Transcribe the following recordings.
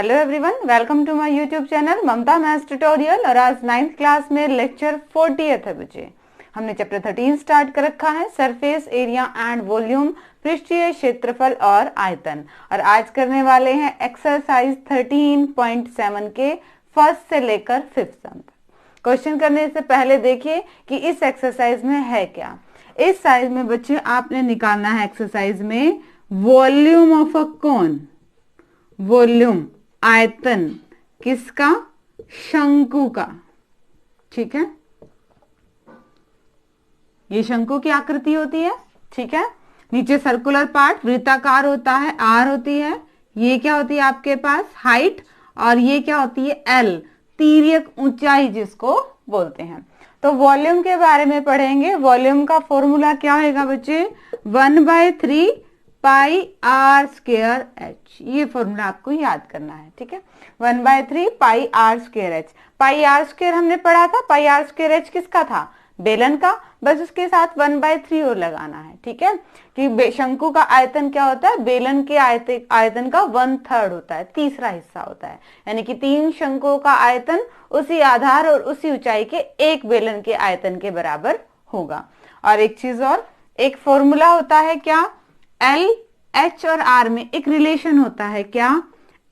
Hello everyone, welcome to my YouTube channel Mamta maths tutorial. और आज 9th class में lecture 40th है बच्चे। हमने चैप्टर 13 स्टार्ट कर रखा है, सरफेस एरिया एंड वॉल्यूम, पृष्ठीय क्षेत्रफल और आयतन। और आज करने वाले हैं एक्सरसाइज 13.7 के फर्स्ट से लेकर 5th सम। क्वेश्चन करने से पहले देखिए कि इस एक्सरसाइज में है क्या। इस साइज में बच्चे आपने निकालना है एक्सरसाइज में volume of a cone, volume आयतन किसका, शंकु का। ठीक है, ये शंकु की आकृति होती है। ठीक है, नीचे सर्कुलर पार्ट वृत्ताकार होता है, आर होती है, ये क्या होती है आपके पास हाइट, और ये क्या होती है एल, तिर्यक ऊंचाई जिसको बोलते हैं। तो वॉल्यूम के बारे में पढ़ेंगे। वॉल्यूम का फॉर्मूला क्या होगा बच्चे, 1/3 पाई आर स्क्वायर एच। ये फॉर्मूला आपको याद करना है। ठीक है, 1/3 pi R square H. Pi R square हमने पढ़ा था, पाई आर स्क्वायर एच किसका था, बेलन का। बस उसके साथ 1/3 और लगाना है। ठीक है, कि शंकु का आयतन क्या होता है, बेलन के आयतन का 1/3 होता है, तीसरा हिस्सा होता है। यानी कि 3 शंकुओं का आयतन उसी आधार और उसी ऊंचाई के एक बेलन के आयतन के बराबर होगा। और एक चीज और, एक फॉर्मूला होता है क्या, एल एच और आर में एक रिलेशन होता है क्या,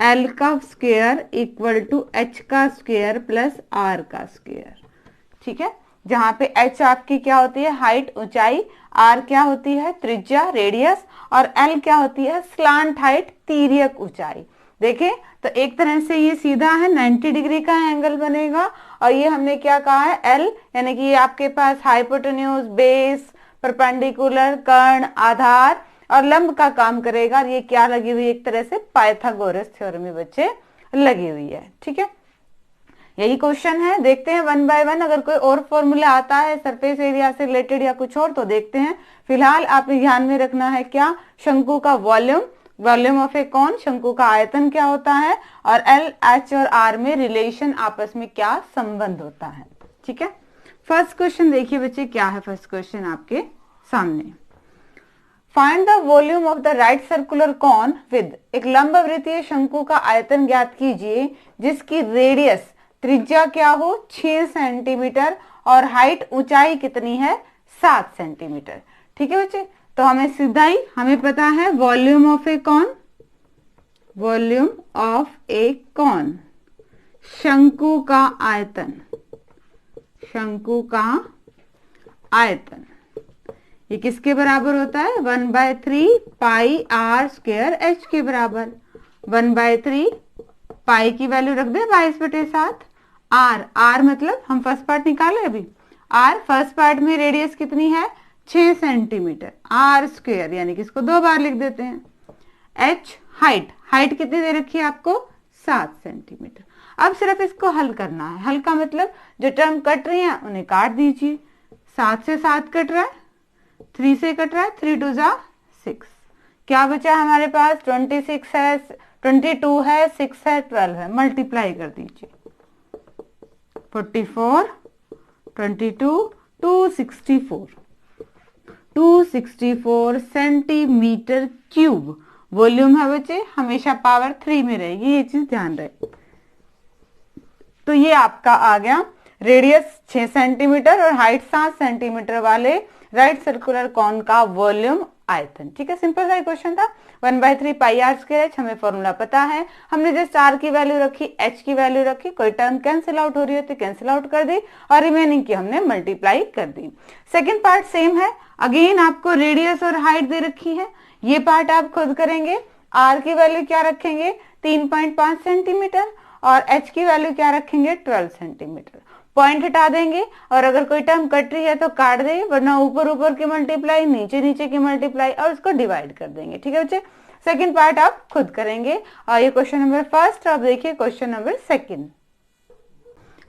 एल का स्क्वायर इक्वल टू एच का स्क्वायर प्लस आर का स्क्वायर। ठीक है, जहां पे एच आपकी क्या होती है हाइट, ऊंचाई, आर क्या होती है त्रिज्या, रेडियस, और एल क्या होती है स्लांट हाइट, तिर्यक ऊंचाई। देखें तो एक तरह से ये सीधा है, 90 डिग्री का एंगल बनेगा। और ये हमने क्या कहा है एल, यानी कि ये आपके पास हाइपोटेन्यूज, बेस, परपेंडिकुलर, कर्ण, आधार और लंब का काम करेगा। और ये क्या लगी हुई है, एक तरह से पाइथागोरस थ्योरम में बच्चे लगी हुई है। ठीक है, यही क्वेश्चन है। देखते हैं 1 बाय 1। अगर कोई और फॉर्मूला आता है सरफेस एरिया से रिलेटेड या कुछ और तो देखते हैं। फिलहाल आपने ध्यान में रखना है क्या, शंकु का volume, volume of a cone, शंकु का आयतन क्या होता है, और एल एच और आर में रिलेशन आपस में क्या संबंध होता है। ठीक है, फर्स्ट क्वेश्चन देखिए बच्चे, क्या है फर्स्ट क्वेश्चन आपके सामने। Find the volume of the right circular cone with, एक लंबवृत्तीय शंकु का आयतन ज्ञात कीजिए जिसकी रेडियस, त्रिज्या क्या हो 6 सेंटीमीटर और हाइट, ऊंचाई कितनी है 7 सेंटीमीटर। ठीक है बच्चे, तो हमें सीधा ही हमें पता है volume of a cone, volume of a cone, शंकु का आयतन, शंकु का आयतन ये किसके बराबर होता है, 1/3 पाई आर स्क्वायर एच के बराबर। 1/3 पाई की वैल्यू रख दे 22/7, आर, आर मतलब हम फर्स्ट पार्ट निकाले अभी, आर फर्स्ट पार्ट में रेडियस कितनी है 6 सेंटीमीटर, आर स्क्वायर यानी कि इसको 2 बार लिख देते हैं। एच हाइट, हाइट कितनी दे रखी है आपको 7 सेंटीमीटर। अब सिर्फ इसको हल करना है। हल का मतलब जो टर्म कट रही है उन्हें काट दीजिए। 7 से 7 कट रहा है, 3 से कट रहा है, 3 2 जा 6। क्या बचा हमारे पास, 26 है, 22 है, 6 है, 12 है। मल्टीप्लाई कर दीजिए, 44, 22, 264, 264 सेंटीमीटर क्यूब वॉल्यूम है बच्चे। हमेशा पावर 3 में रहेगी, ये चीज ध्यान रहे। तो ये आपका आ गया रेडियस 6 सेंटीमीटर और हाइट 7 सेंटीमीटर वाले राइट सर्कुलर कॉन का वॉल्यूम आयतन। ठीक है, सिंपल सा क्वेश्चन था। 1/3 पाई आर स्क्वायर एच, हमें फॉर्मूला पता है। हमने जस्ट आर की वैल्यू रखी, एच की वैल्यू रखी, कोई टर्म कैंसिल आउट हो रही है तो कैंसिल आउट कर दी, और रिमेनिंग की हमने मल्टीप्लाई कर दी। सेकेंड पार्ट सेम है, अगेन आपको रेडियस और हाइट दे रखी है। ये पार्ट आप खुद करेंगे। आर की वैल्यू क्या रखेंगे 3.5 सेंटीमीटर, और एच की वैल्यू क्या रखेंगे 12 सेंटीमीटर। पॉइंट हटा देंगे, और अगर कोई टर्म कट रही है तो काट देंगे, वरना ऊपर ऊपर की मल्टीप्लाई, नीचे नीचे की मल्टीप्लाई, और उसको डिवाइड कर देंगे। ठीक है बच्चे, सेकंड पार्ट आप खुद करेंगे। और ये क्वेश्चन नंबर फर्स्ट। अब देखिए क्वेश्चन नंबर सेकंड।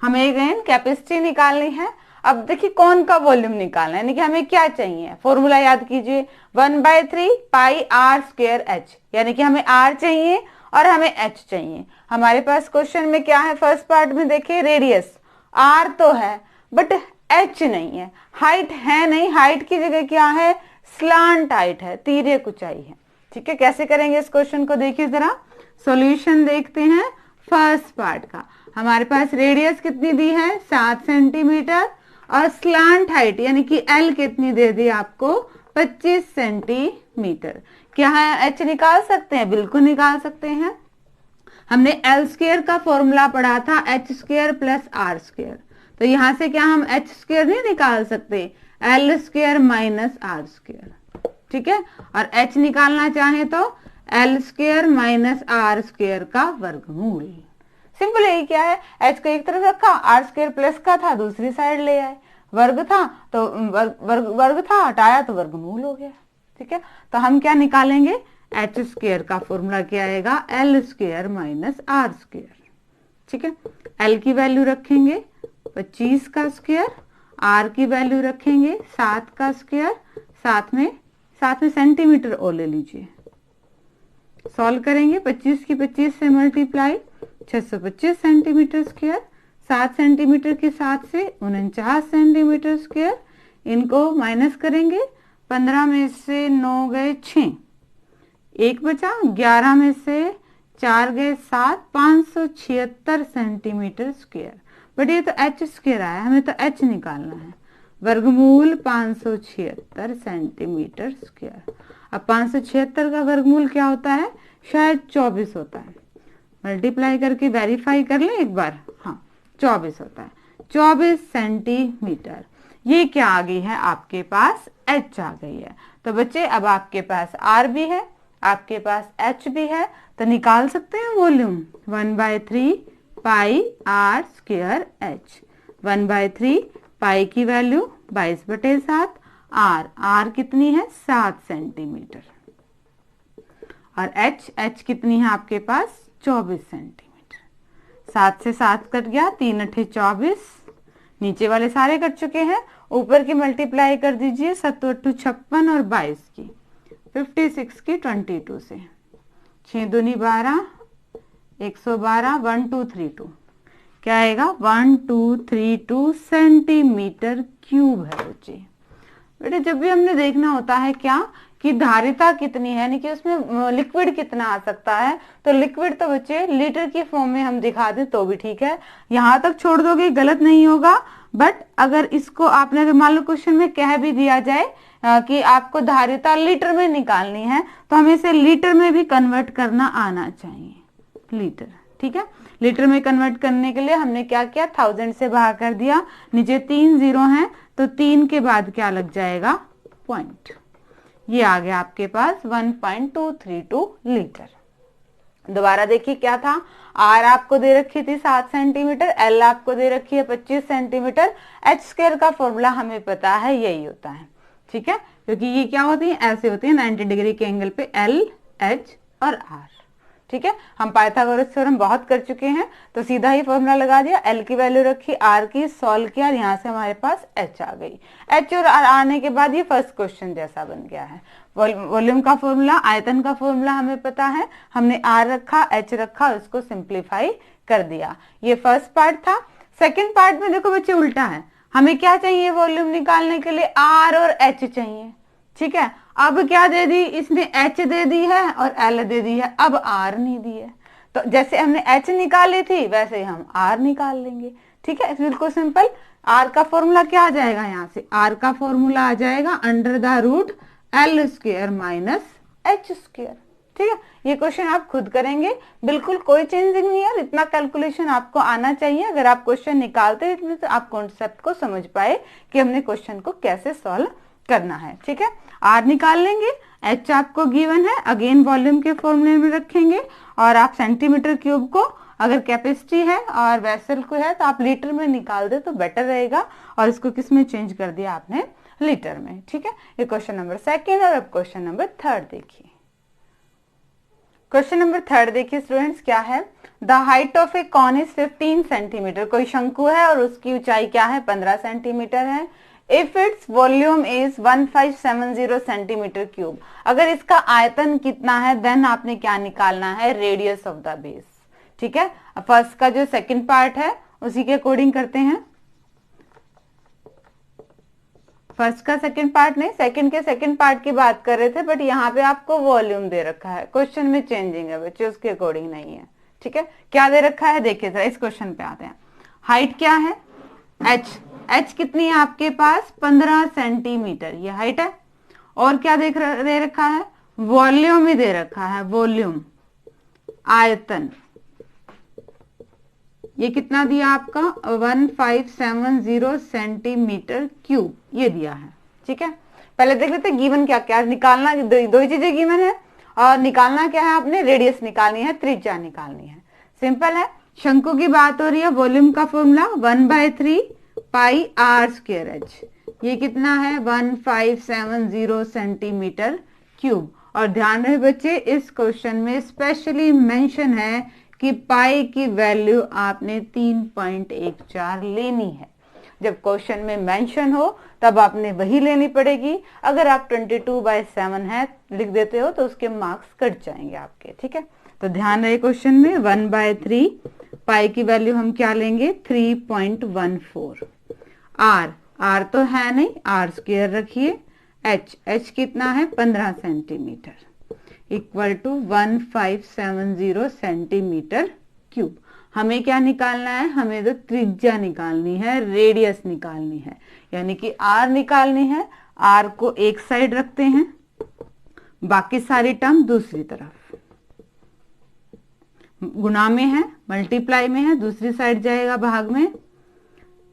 हमें अगेन कैपेसिटी निकालनी है। अब देखिए कौन का वॉल्यूम निकालना है, यानी कि हमें क्या चाहिए, फॉर्मूला याद कीजिए 1/3 पाई आर स्क्वायर एच, यानी कि हमें आर चाहिए और हमें एच चाहिए। हमारे पास क्वेश्चन में क्या है, फर्स्ट पार्ट में देखिए रेडियस आर तो है बट एच नहीं है, हाइट है नहीं, हाइट की जगह क्या है स्लांट हाइट है, तिर्यक ऊंचाई है। ठीक है, कैसे करेंगे इस क्वेश्चन को देखिए जरा, सॉल्यूशन देखते हैं। फर्स्ट पार्ट का। हमारे पास रेडियस कितनी दी है 7 सेंटीमीटर और स्लांट हाइट यानी कि एल कितनी दे दी आपको 25 सेंटीमीटर। क्या है एच निकाल सकते हैं? बिल्कुल निकाल सकते हैं। हमने एल स्क्वायर का फॉर्मूला पढ़ा था H square plus R square, तो यहां से क्या हम एच स्क्वायर नहीं निकाल सकते, L square minus R square, ठीक है। और एच निकालना चाहे तो L square minus R square का वर्गमूल। सिंपल यही क्या है, एच को एक तरफ रखा, आर स्क्वायर प्लस का था दूसरी साइड ले आए, वर्ग था तो वर्ग था हटाया तो वर्गमूल हो गया, ठीक है। तो हम क्या निकालेंगे, एच स्क्वायर का फॉर्मूला क्या आएगा L square minus R square, ठीक है। एल की वैल्यू रखेंगे 25 का स्क्वायर, आर की वैल्यू रखेंगे 7 का स्क्वायर, साथ में सेंटीमीटर और ले लीजिए। सॉल्व करेंगे 25 की 25 से मल्टीप्लाई 625 सेंटीमीटर स्क्वायर, 7 सेंटीमीटर के 7 से 49 सेंटीमीटर स्क्वायर। इनको माइनस करेंगे, 15 में से 9 गए 6, 1 बचा, 11 में से 4 गए 7, 576 सेंटीमीटर स्क्वायर। बट ये तो एच स्क्वायर आया, हमें तो एच निकालना है, वर्गमूल 576 सेंटीमीटर स्क्वायर। अब 576 का वर्गमूल क्या होता है, शायद 24 होता है, मल्टीप्लाई करके वेरीफाई कर लें एक बार, हाँ 24 होता है, 24 सेंटीमीटर। ये क्या आ गई है आपके पास, एच आ गई है। तो बच्चे अब आपके पास आर भी है, आपके पास एच भी है, तो निकाल सकते हैं volume 1/3 pi R square H. 1/3 pi की वैल्यू 22/7, आर कितनी है 7 सेंटीमीटर, और एच कितनी है आपके पास 24 सेंटीमीटर। 7 से 7 कट गया, 3 × 8 = 24, नीचे वाले सारे कट चुके हैं, ऊपर की मल्टीप्लाई कर दीजिए 7 × 8 = 56 और 22 की 56 की 22 से, 6 दूनी 12, 112, 1232 क्या आएगा 1232 सेंटीमीटर क्यूब है बच्चे। बेटे जब भी हमने देखना होता है क्या कि धारिता कितनी है, यानी कि उसमें लिक्विड कितना आ सकता है, तो लिक्विड तो बच्चे लीटर की फॉर्म में हम दिखा दें तो भी ठीक है, यहां तक छोड़ दोगे गलत नहीं होगा। बट अगर इसको आपने अगर मान लो क्वेश्चन में कह भी दिया जाए कि आपको धारिता लीटर में निकालनी है, तो हमें इसे लीटर में भी कन्वर्ट करना आना चाहिए, लीटर, ठीक है। लीटर में कन्वर्ट करने के लिए हमने क्या किया, 1000 से भाग कर दिया, नीचे 3 0 हैं तो 3 के बाद क्या लग जाएगा पॉइंट, ये आ गया आपके पास 1.232 लीटर। दोबारा देखिए क्या था, आर आपको दे रखी थी 7 सेंटीमीटर, एल आपको दे रखी है 25 सेंटीमीटर, एच स्क्वायर का फॉर्मूला हमें पता है यही होता है, ठीक है, क्योंकि ये क्या होती है ऐसे होती है 90 डिग्री के एंगल पे एल एच और आर, ठीक है। हम पाइथागोरस थ्योरम बहुत कर चुके हैं, तो सीधा ही फॉर्मूला लगा दिया, एल की वैल्यू रखी, आर की सॉल्व किया, यहाँ से हमारे पास एच आ गई। एच और आर आने के बाद ये फर्स्ट क्वेश्चन जैसा बन गया है। वॉल्यूम का फॉर्मूला, आयतन का फॉर्मूला हमें पता है, हमने आर रखा एच रखा, उसको सिंप्लीफाई कर दिया। ये फर्स्ट पार्ट था। सेकेंड पार्ट में देखो बच्चे उल्टा है, हमें क्या चाहिए वॉल्यूम निकालने के लिए, आर और एच चाहिए, ठीक है। अब क्या दे दी इसने, एच दे दी है और एल दे दी है, अब आर नहीं दी है, तो जैसे हमने एच निकाली थी वैसे हम आर निकाल लेंगे, ठीक है, बिल्कुल सिंपल। आर का फॉर्मूला क्या आ जाएगा, यहाँ से आर का फॉर्मूला आ जाएगा √(L² - H²), ठीक है। ये क्वेश्चन आप खुद करेंगे, बिल्कुल कोई चेंजिंग नहीं है, इतना कैलकुलेशन आपको आना चाहिए। अगर आप क्वेश्चन निकालते हैं तो आप कॉन्सेप्ट को समझ पाए कि हमने क्वेश्चन को कैसे सॉल्व करना है, ठीक है। आर निकाल लेंगे, एच आपको गिवन है, अगेन वॉल्यूम के फॉर्मूले में रखेंगे, और आप सेंटीमीटर क्यूब को अगर कैपेसिटी है और वेसल को है तो आप लीटर में निकाल दे तो बेटर रहेगा, और इसको किस में चेंज कर दिया आपने, लीटर में, ठीक है। ये क्वेश्चन नंबर 2 और अब क्वेश्चन नंबर 3 देखिए। क्वेश्चन नंबर 3 देखिए स्टूडेंट्स, क्या है, the height of a cone is 15 centimetre. कोई शंकु है और उसकी ऊंचाई क्या है 15 सेंटीमीटर है। If its volume is 1570 centimetre cube, अगर इसका आयतन कितना है देन आपने क्या निकालना है, रेडियस ऑफ द बेस, ठीक है। फर्स्ट का जो सेकंड पार्ट है उसी के अकॉर्डिंग करते हैं, फर्स्ट का सेकंड पार्ट नहीं, सेकंड के सेकंड पार्ट की बात कर रहे थे, बट यहाँ पे आपको वॉल्यूम दे रखा है, क्वेश्चन में चेंजिंग है बच्चे, उसके अकॉर्डिंग नहीं है, ठीक है, क्या दे रखा है देखिए जरा, इस क्वेश्चन पे आते हैं। हाइट क्या है, एच कितनी है आपके पास, 15 सेंटीमीटर, ये हाइट है। और क्या दे रखा है, वॉल्यूम ही दे रखा है, वॉल्यूम, आयतन, ये कितना दिया आपका 1570 सेंटीमीटर क्यूब, ये दिया है। ठीक है, पहले देख लेते हैं गिवन क्या क्या निकालना, दो ही चीजें गिवन है और निकालना क्या है आपने, रेडियस निकालनी है, त्रिज्या निकालनी है। सिंपल है, शंकु की बात हो रही है, वॉल्यूम का formula 1/3 pi R square H, ये कितना है 1570 सेंटीमीटर क्यूब। और ध्यान रहे बच्चे, इस क्वेश्चन में स्पेशली मेंशन है कि पाई की वैल्यू आपने 3.14 लेनी है। जब क्वेश्चन में मेंशन हो तब आपने वही लेनी पड़ेगी। अगर आप 22/7 है लिख देते हो तो उसके मार्क्स कट जाएंगे आपके। ठीक है, तो ध्यान रहे क्वेश्चन में 1/3 पाई की वैल्यू हम क्या लेंगे 3.14। आर तो है नहीं, आर स्क्वायर रखिए, एच कितना है 15 centimetre equal to 1570 centimetre cube. हमें क्या निकालना है, हमें तो त्रिज्या निकालनी है, रेडियस निकालनी है, यानी कि आर निकालनी है। आर को एक साइड रखते हैं, बाकी सारी टर्म दूसरी तरफ, गुणा में है, मल्टीप्लाई में है, दूसरी साइड जाएगा भाग में।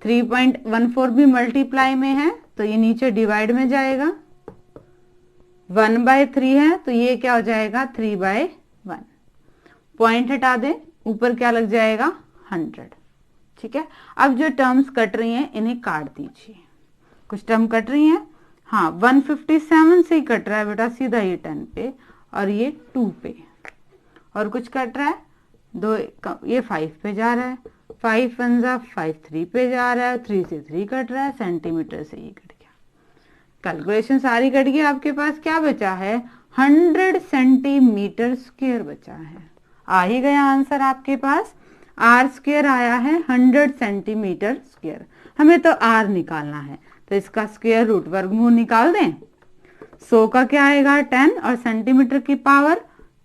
3.14 भी मल्टीप्लाई में है तो ये नीचे डिवाइड में जाएगा। 1/3 है तो ये क्या हो जाएगा 3/1। पॉइंट हटा दें, ऊपर क्या लग जाएगा 100। ठीक है, अब जो टर्म्स कट रही हैं इन्हें काट दीजिए। कुछ टर्म कट रही हैं, हाँ 157 से ही कट रहा है बेटा, सीधा ये 10 पे और ये 2 पे। और कुछ कट रहा है, दो ये 5 पे जा रहा है, 5 1 जा 5 3 पे जा रहा है, 3 से 3 कट रहा है, सेंटीमीटर से ये कट गया। कैलकुलेशन सारी कट गई, आपके पास क्या बचा है 100 सेंटीमीटर स्क्वायर बचा है। आ ही गया आंसर आपके पास, आर स्क्वायर आया है 100 सेंटीमीटर स्क्वायर। हमें तो आर निकालना है तो इसका स्क्वायर रूट वर्गमूल निकाल दें। 100 का क्या आएगा 10 और सेंटीमीटर की पावर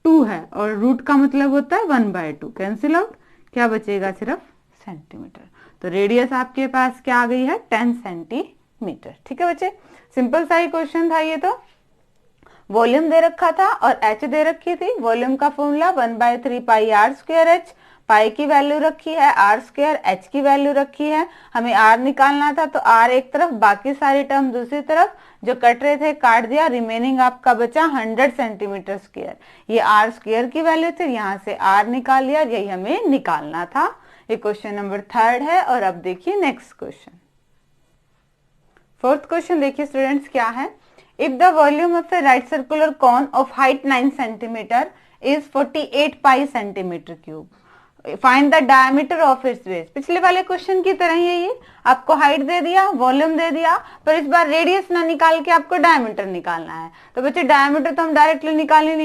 2 है और रूट का मतलब होता है 1/2, कैंसिल आउट, क्या बचेगा सिर्फ सेंटीमीटर। तो रेडियस आपके पास क्या आ गई है 10 सेंटीमीटर। ठीक है बच्चे, सिंपल सा ही क्वेश्चन था ये। तो वॉल्यूम दे रखा था और एच दे रखी थी। वॉल्यूम का formula 1/3 pi R square H, pi की वैल्यू रखी है आर स्क्वायर, एच की वैल्यू रखी है, हमें आर निकालना था तो आर एक तरफ, बाकी सारी टर्म दूसरी तरफ, जो कट रहे थे काट दिया, रिमेनिंग आपका बचा 100 सेंटीमीटर स्क्वायर। ये आर स्क्वायर की वैल्यू थी, यहाँ से आर निकाल लिया, यही हमें निकालना था। ये क्वेश्चन नंबर 3 है। और अब देखिए नेक्स्ट क्वेश्चन, 4th क्वेश्चन देखिए स्टूडेंट्स क्या है। If the volume of a right circular cone of height 9 centimetre is 48 pi centimetre cube, find the diameter of its base. पिछले वाले क्वेश्चन की तरह ही ये आपको हाइट दे दिया, वॉल्यूम दे दिया, पर इस बार रेडियस ना निकाल के आपको डायमीटर निकालना है। तो बच्चे डायमीटर तो हम डायरेक्टली निकाल ही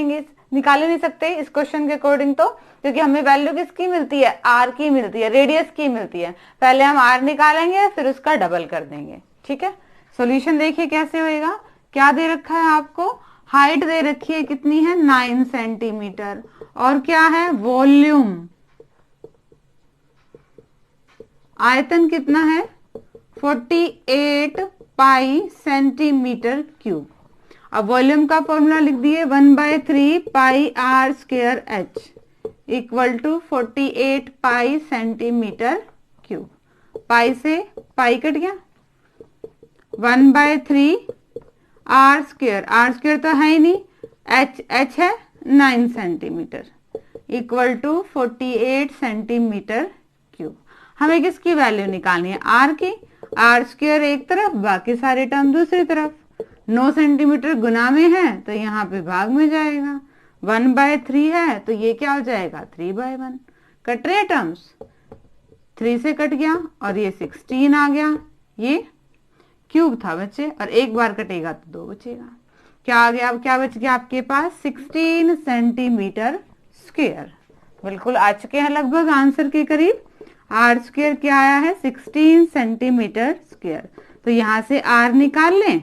नहीं सकते इस क्वेश्चन के अकॉर्डिंग, तो क्योंकि हमें वैल्यू किसकी मिलती है आर की मिलती है, रेडियस की मिलती है। पहले हम आर निकालेंगे फिर उसका डबल कर देंगे। ठीक है, सॉल्यूशन देखिए कैसे होएगा। क्या दे रखा है आपको, हाइट दे रखी है कितनी है 9 सेंटीमीटर और क्या है वॉल्यूम, आयतन कितना है 48 पाई सेंटीमीटर क्यूब। अब वॉल्यूम का फॉर्मूला लिख दिए 1/3 pi R square H equal to 48 pi centimetre cube. Pi से पाई कट गया, 1/3 आर स्क्वायर तो है ही नहीं, एच है 9 centimetre equal to 48 centimetre cube. हमें किसकी वैल्यू निकालनी है आर की, आर स्क्वायर एक तरफ, बाकी सारे टर्म दूसरी तरफ। 9 सेंटीमीटर गुना में है तो यहाँ पे भाग में जाएगा, 1/3 है तो ये क्या हो जाएगा 3/1। कट रहे टर्म्स, 3 से कट गया और ये 16 आ गया, ये क्यूब था बच्चे, और एक बार कटेगा तो 2 बचेगा। क्या आ गया, अब क्या बच गया आपके पास 16 सेंटीमीटर स्क्वायर। बिल्कुल आ चुके हैं लगभग आंसर के करीब। आर स्क्वायर क्या आया है 16 सेंटीमीटर स्क्वायर। तो यहां से आर निकाल लें,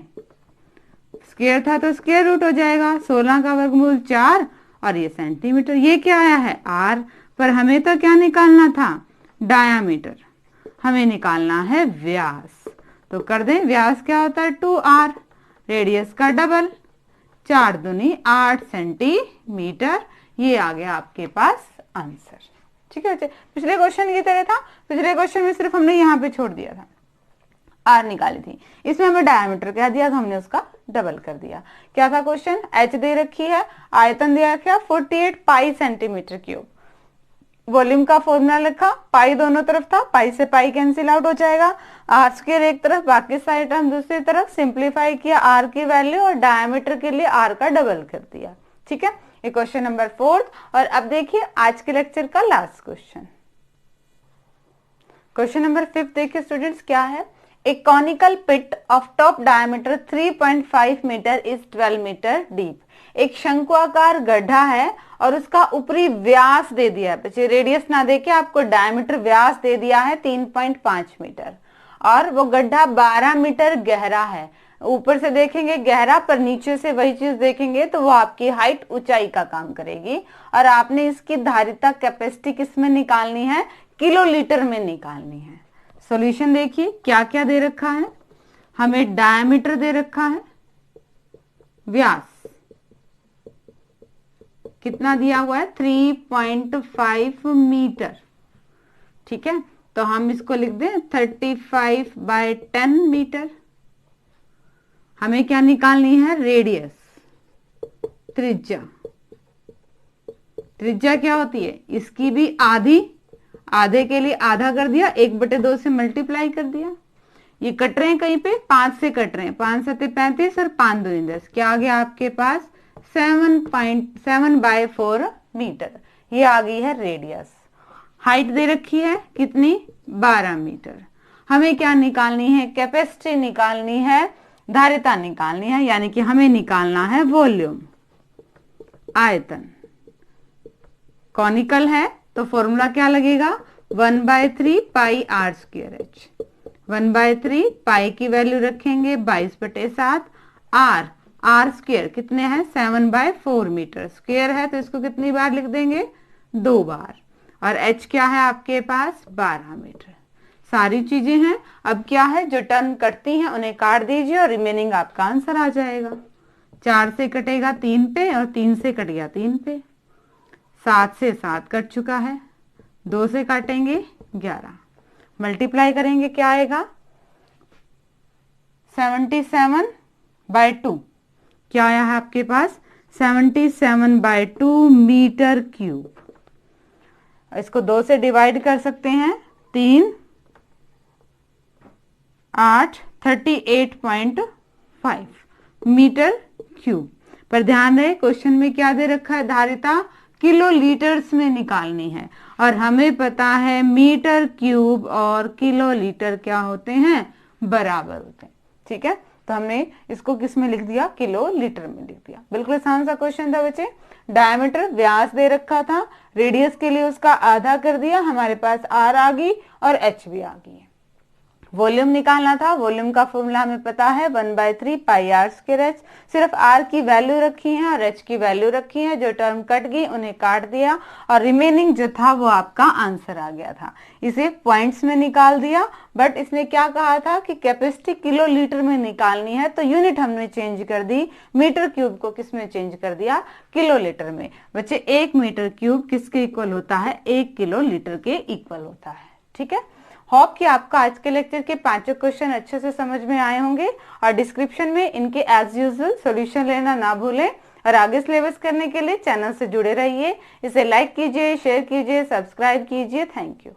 स्क्वायर था तो स्क्वायर रूट हो जाएगा, 16 का वर्गमूल 4 और ये सेंटीमीटर, ये क्या आया है आर, पर हमें तो क्या निकालना था, डायामीटर, हमें निकालना है व्यास। तो कर दें, व्यास क्या होता है 2r, रेडियस का डबल, 4 दूनी 8 सेंटीमीटर। ये आ गया आपके पास आंसर। ठीक है बच्चे, पिछले क्वेश्चन की तरह था, पिछले क्वेश्चन में सिर्फ हमने यहाँ पे छोड़ दिया था, आर निकाली थी, इसमें हमें डायमीटर कह दिया तो हमने उसका डबल कर दिया। क्या था क्वेश्चन, एच दे रखी है, आयतन दिया क्या 48 पाई सेंटीमीटर क्यूब, वॉल्यूम का फॉर्मूला लिखा, पाई दोनों तरफ था, पाई से पाई कैंसिल आउट हो जाएगा, आर स्क्वायर एक तरफ बाकी सारी टर्म दूसरी तरफ, सिंप्लीफाई किया आर की वैल्यू और डायमीटर के लिए आर का डबल कर दिया। ठीक है, ये क्वेश्चन नंबर 4। और अब देखिए आज के लेक्चर का लास्ट क्वेश्चन, क्वेश्चन नंबर 5 देखिए स्टूडेंट्स क्या है। A conical pit of top diameter 3.5 metre is 12 metre deep. एक शंकुआकार गड्ढा है और उसका ऊपरी व्यास दे दिया है, बच्चे रेडियस ना देके आपको डायमीटर व्यास दे दिया है 3.5 मीटर, और वो गड्ढा 12 मीटर गहरा है। ऊपर से देखेंगे गहरा, पर नीचे से वही चीज देखेंगे तो वो आपकी हाइट, ऊंचाई का काम करेगी। और आपने इसकी धारिता कैपेसिटी किस में निकालनी है, किलोलीटर में निकालनी है। सॉल्यूशन देखिए क्या क्या दे रखा है, हमें डायमीटर दे रखा है, व्यास कितना दिया हुआ है 3.5 मीटर। ठीक है, तो हम इसको लिख दें 35/10 मीटर। हमें क्या निकालनी है, रेडियस, त्रिज्या। त्रिज्या क्या होती है, इसकी भी आधी, आधे के लिए आधा कर दिया, 1/2 से मल्टीप्लाई कर दिया। ये कट रहे हैं कहीं पे, 5 से कट रहे हैं, 5 7 35 और 5 2 10, क्या आ गया आपके पास 7.7/4 मीटर। ये आ गई है रेडियस। हाइट दे रखी है कितनी, 12 मीटर। हमें क्या निकालनी है, कैपेसिटी निकालनी है, धारिता निकालनी है, यानी कि हमें निकालना है वॉल्यूम, आयतन। कॉनिकल है तो फॉर्मूला क्या लगेगा, 1/3 pi R square H. 1/3 pi की वैल्यू रखेंगे 22/7, आर स्क्वायर कितने हैं 7/4 मीटर, स्क्वायर है तो इसको कितनी बार लिख देंगे, 2 बार। और एच क्या है आपके पास 12 मीटर। सारी चीजें हैं। अब क्या है, जो टर्म कटती हैं उन्हें काट दीजिए और रिमेनिंग आपका आंसर आ जाएगा। 4 से कटेगा 3 पे और 3 से कट गया 3 पे, 7 से 7 कट चुका है, 2 से काटेंगे 11, मल्टीप्लाई करेंगे क्या आएगा 77/2। क्या आया है आपके पास 77/2 मीटर क्यूब। इसको 2 से डिवाइड कर सकते हैं, 3 8 38.5 मीटर क्यूब। पर ध्यान रहे क्वेश्चन में क्या दे रखा है, धारिता किलो लीटर्स में निकालनी है, और हमें पता है मीटर क्यूब और किलो लीटर क्या होते हैं, बराबर होते हैं। ठीक है, तो हमने इसको किस में लिख दिया, किलो लीटर में लिख दिया। बिल्कुल आसान सा क्वेश्चन था बच्चे। डायमीटर व्यास दे रखा था, रेडियस के लिए उसका आधा कर दिया, हमारे पास आर आ गई और एच भी आ गई है। वॉल्यूम निकालना था, वॉल्यूम का फॉर्मूला हमें पता है 1/3 पाई आर स्क्वायर एच। सिर्फ आर की वैल्यू रखी है और एच की वैल्यू रखी है, जो टर्म कट गई उन्हें काट दिया और रिमेनिंग जो था वो आपका आंसर आ गया था। इसे पॉइंट्स में निकाल दिया, बट इसने क्या कहा था कि कैपेसिटी किलो लीटर में निकालनी है, तो यूनिट हमने चेंज कर दी, मीटर क्यूब को किस में चेंज कर दिया, किलो लीटर में। बच्चे 1 मीटर क्यूब किसके इक्वल होता है, 1 किलो लीटर के इक्वल होता है। ठीक है, होप कि आपका आज के लेक्चर के 5 क्वेश्चन अच्छे से समझ में आए होंगे, और डिस्क्रिप्शन में इनके एज यूजुअल सॉल्यूशन लेना ना भूलें। और आगे सिलेबस करने के लिए चैनल से जुड़े रहिए। इसे लाइक कीजिए, शेयर कीजिए, सब्सक्राइब कीजिए। Thank you.